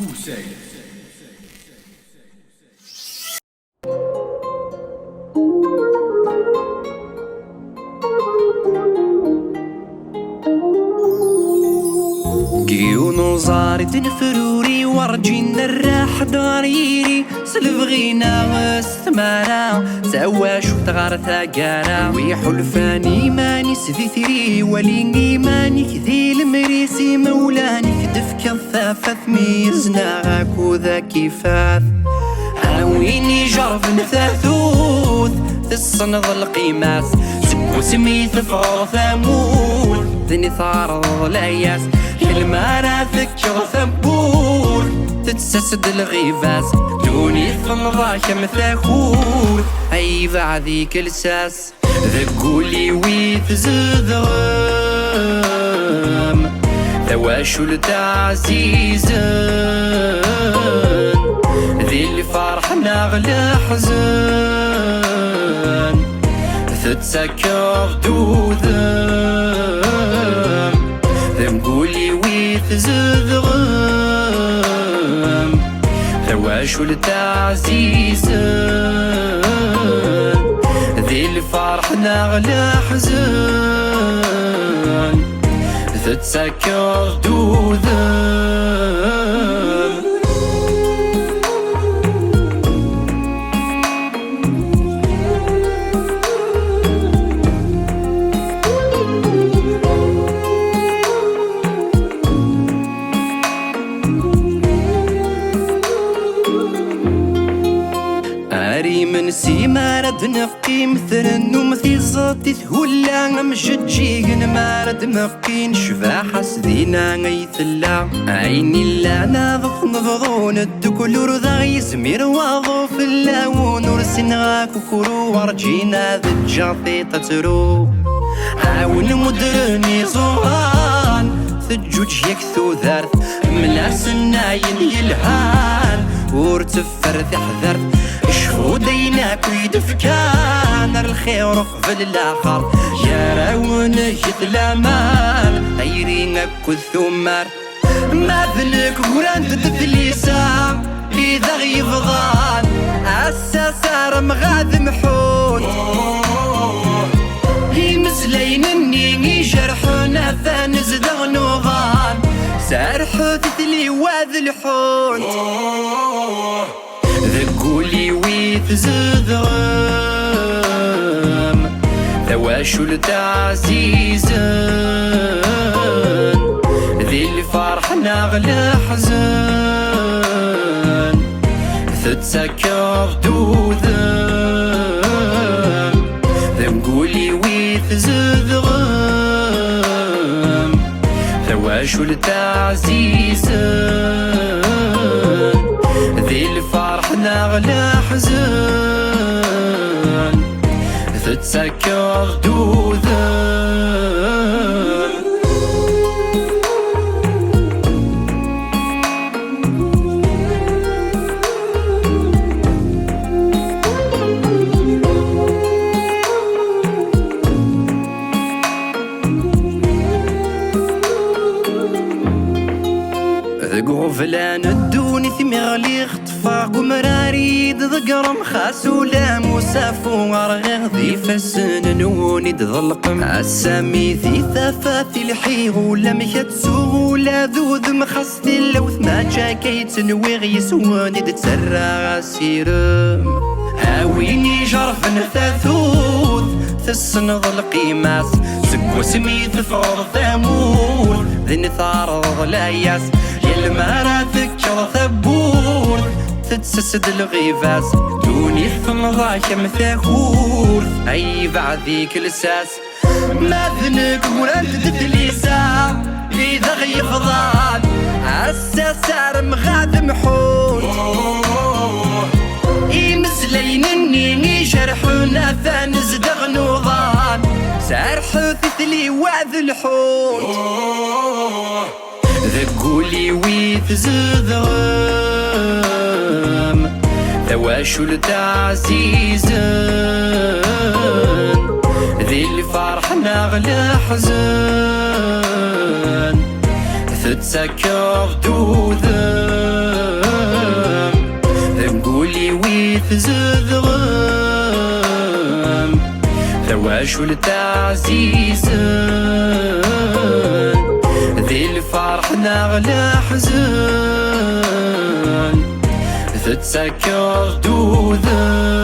Kousei. كيونو زاري تنفروري ورجين الراح داريري سلفغينا استمارا سواش وتغار ثاقارا ويحلفاني ماني سذيثري وليني ماني كذي المريسي مولاني كدفك الثافث ميزنا غاكو ذا كيفاث هاويني جرف نثاثوث تصنض القيماس سكو سميث فغر ثامول ذني ثارض العياس المارا فكر ثبور تتسسد الغيفاس دوني ثنضا كم ثاخور اي بعذيك الساس ذقولي ويث زذغم ثواشو لتعزيزن ذي اللي فرحنا غلا حزن تتسكر دوذن ذنقولي ويث زذغم ثواشو لتعزيزن ذي اللي فرحنا غلا حزن تتسكر دوذن من سيمارد نفقي مثل النوم في زطي ثهولا مشجيغن مارد مقين شفاحة سدينا غيثلا عيني لا نظف نظرون الدكولور ذا يزمير واضو في اللاون ورسن غاكو كورو ورجينا ذا الجاطي تترو عاون مدرني زوران ثجوج يكثو ذارث ملاس الناين يلهان ورتفر ذي حذرت شفو ديناك ويدفكان الخير في الاخر يا راون يثلامان غيرينك الثمار ما ذلك قران تدفليسا اذا غيفضان الساسار مغاذ محون يمسلين اني جرحنا ثانز دغنوغان سارحو تثلي واذ الحون ذقولي ويث زذغم ثواشو لتعزيزن ذي اللي فرحنا غلا حزن تتسكر دوذن ذنقولي ويث زذغم ثواشو لتعزيزن ذي اللي فرحنا غلا حزن تتسكر دوذن ذقو فلان الدوني ثمي غلي اختفاق ومراريد ذقرم خاسو لا مسافو ورغيغ ذي فسن نوني تظلقم عسامي ذي ثافاثي الحيغ ولا مكتسوغ ولا ذوذ مخصتي اللوث ما جاكي تنويغ يسواني تتسرع غاسيرم هاويني جرف نثاثوث ثسنض القيماس سكو سميث فغر ثامور ذي نثار العياس يلمارا ذكر ثبور تتسسد الغيفاس دوني ثنضا كم ثاخور اي بعذيك الساس ما ذنك ورانت تدليسا اذا غيفضان عالساسار مغاذ محون يمسلين اني جرحونا ثانز دغنوضان سارحو ثثلي واذ الحون ذقولي ويث زذغم ثواشو لتعزيزن ذي اللي فرحنا غلا حزن تتسكر دوذن ثواشو التعزيزن ذي الفرح نغلى حزن تتسكر دوذن